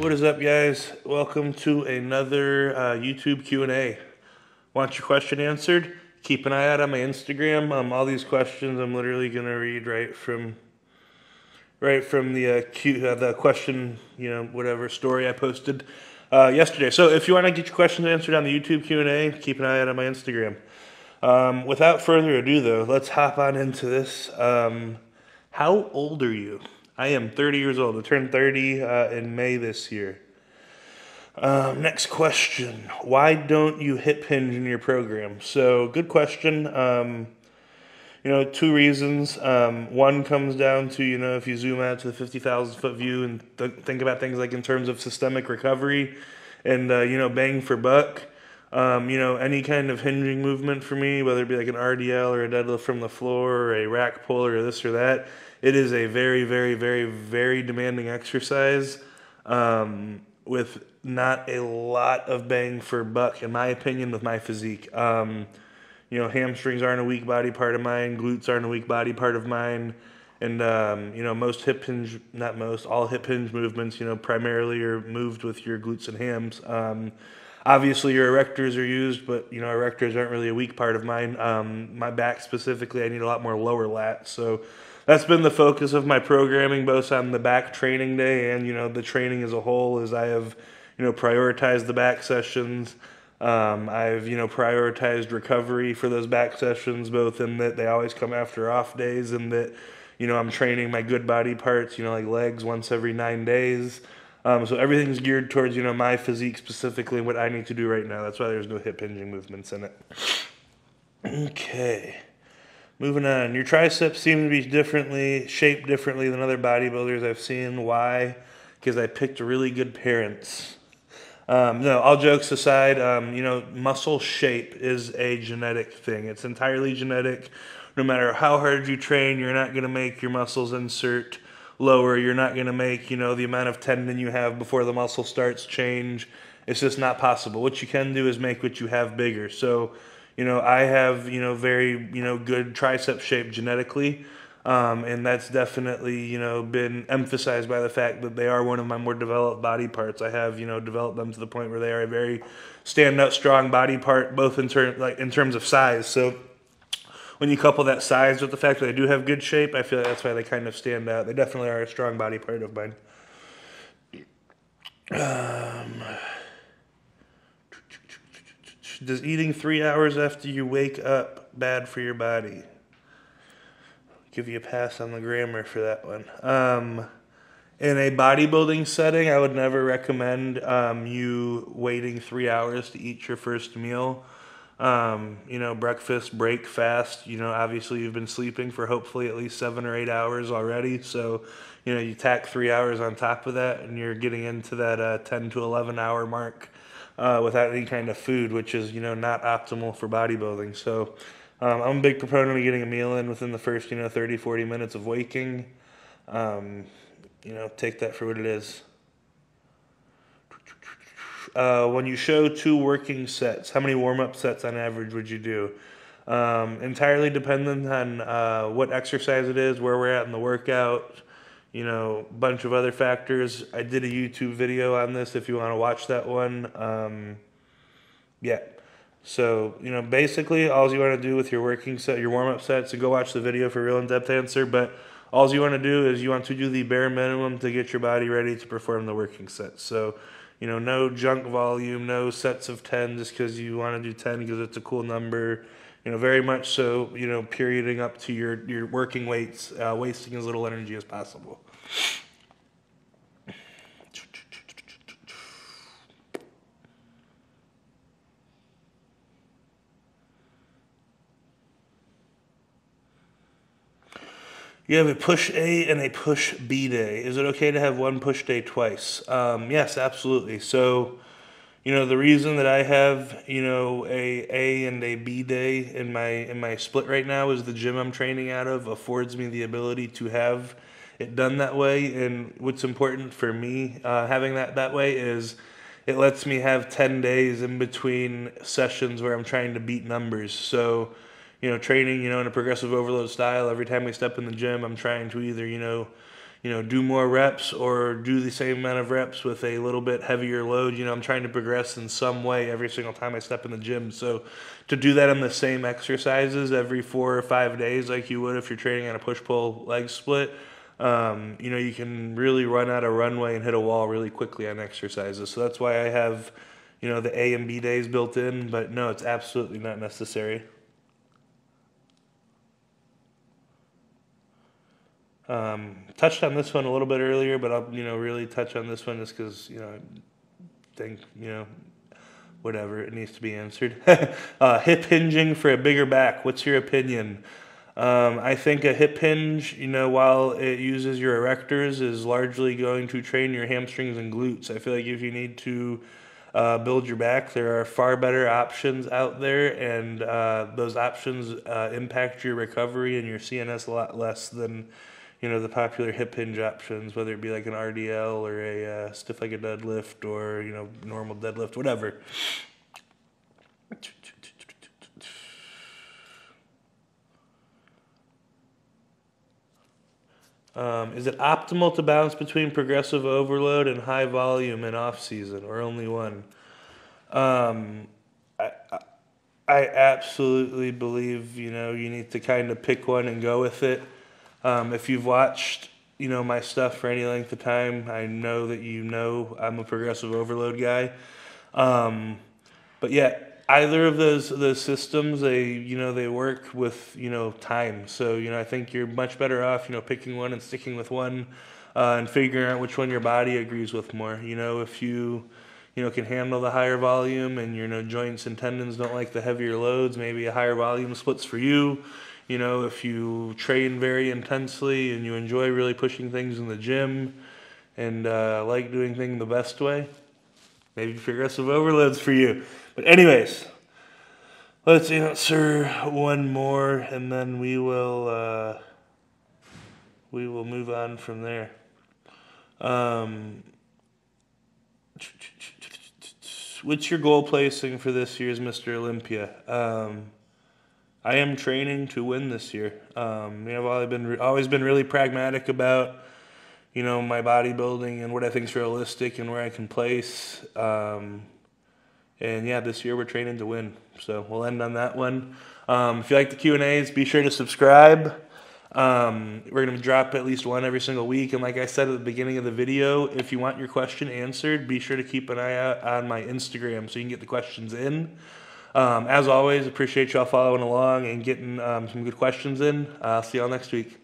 What is up, guys? Welcome to another YouTube Q&A. Want your question answered? Keep an eye out on my Instagram. All these questions I'm literally gonna read right from the question, whatever story I posted yesterday. So if you want to get your questions answered on the YouTube Q&A, keep an eye out on my Instagram. Without further ado, though, let's hop on into this. How old are you? I am 30 years old. I turned 30 in May this year. Next question. Why don't you hip hinge in your program? So, good question. Two reasons. One comes down to, if you zoom out to the 50,000 foot view and think about things like in terms of systemic recovery and, bang for buck. Any kind of hinging movement for me, whether it be like an RDL or a deadlift from the floor or a rack pull or this or that, it is a very, very, very, very demanding exercise with not a lot of bang for buck, in my opinion, with my physique. Hamstrings aren't a weak body part of mine. Glutes aren't a weak body part of mine. And, all hip hinge movements, primarily are moved with your glutes and hams. Obviously, your erectors are used, but, erectors aren't really a weak part of mine. My back specifically, I need a lot more lower lat. So that's been the focus of my programming, both on the back training day and, the training as a whole, as I have, prioritized the back sessions. I've, prioritized recovery for those back sessions, both in that they always come after off days and that, I'm training my good body parts, like legs once every 9 days. So everything's geared towards, my physique specifically, what I need to do right now. That's why there's no hip hinging movements in it. Okay. Moving on. Your triceps seem to be shaped differently than other bodybuilders I've seen. Why? Because I picked really good parents. No, all jokes aside, muscle shape is a genetic thing. It's entirely genetic. No matter how hard you train, you're not going to make your muscles insert lower. You're not going to make, the amount of tendon you have before the muscle starts change. It's just not possible. What you can do is make what you have bigger. So, I have, very, good tricep shape genetically. And that's definitely, been emphasized by the fact that they are one of my more developed body parts. I have, developed them to the point where they are a very stand-up, strong body part, both in terms of size. So when you couple that size with the fact that I do have good shape, I feel like that's why they kind of stand out. They definitely are a strong body part of mine. Does eating 3 hours after you wake up bad for your body? Give you a pass on the grammar for that one. In a bodybuilding setting, I would never recommend you waiting 3 hours to eat your first meal. Breakfast, break, fast. Obviously you've been sleeping for hopefully at least 7 or 8 hours already. So, you tack 3 hours on top of that and you're getting into that 10 to 11 hour mark without any kind of food, which is, not optimal for bodybuilding. So I'm a big proponent of getting a meal in within the first, 30, 40 minutes of waking. Take that for what it is. When you show 2 working sets, how many warm-up sets on average would you do? Entirely dependent on what exercise it is, where we're at in the workout, a bunch of other factors. I did a YouTube video on this if you want to watch that one. So, basically all you want to do with your working set, your warm-up sets, so go watch the video for a real in-depth answer, but all you want to do is you want to do the bare minimum to get your body ready to perform the working sets. So, no junk volume, no sets of 10 just because you want to do 10 because it's a cool number. Very much so, perioding up to your working weights, wasting as little energy as possible. You have a push A and a push B day. Is it okay to have one push day twice? Yes, absolutely. So, the reason that I have, a and a B day in my split right now is the gym I'm training out of affords me the ability to have it done that way. And what's important for me having that way is it lets me have 10 days in between sessions where I'm trying to beat numbers. So, training, in a progressive overload style, every time we step in the gym, I'm trying to either, do more reps or do the same amount of reps with a little bit heavier load. I'm trying to progress in some way every single time I step in the gym. So to do that on the same exercises every 4 or 5 days like you would if you're training on a push-pull leg split, you can really run out of runway and hit a wall really quickly on exercises. So that's why I have, the A and B days built in. But no, it's absolutely not necessary. Touched on this one a little bit earlier, but I'll, really touch on this one just because, I think, whatever, it needs to be answered. Hip hinging for a bigger back. What's your opinion? I think a hip hinge, while it uses your erectors, is largely going to train your hamstrings and glutes. I feel like if you need to build your back, there are far better options out there, and those options impact your recovery and your CNS a lot less than the popular hip hinge options, whether it be like an RDL or a stiff leg deadlift or normal deadlift, whatever. Is it optimal to balance between progressive overload and high volume in off season, or only one? I absolutely believe you need to kind of pick one and go with it. If you've watched my stuff for any length of time, I know that I'm a progressive overload guy. But yeah, either of those systems, they work with time. So I think you're much better off picking one and sticking with one, and figuring out which one your body agrees with more. If you can handle the higher volume and your joints and tendons don't like the heavier loads, maybe a higher volume splits for you. If you train very intensely and you enjoy really pushing things in the gym and like doing things the best way, maybe progressive overload's for you. But anyways, let's answer one more, and then we will move on from there. What's your goal placing for this year's Mr. Olympia? I am training to win this year. I've always been really pragmatic about, my bodybuilding and what I think is realistic and where I can place. And yeah, this year we're training to win. So we'll end on that one. If you like the Q&As, be sure to subscribe. We're going to drop at least one every single week. And like I said at the beginning of the video, if you want your question answered, be sure to keep an eye out on my Instagram so you can get the questions in. As always, appreciate y'all following along and getting some good questions in. I'll see y'all next week.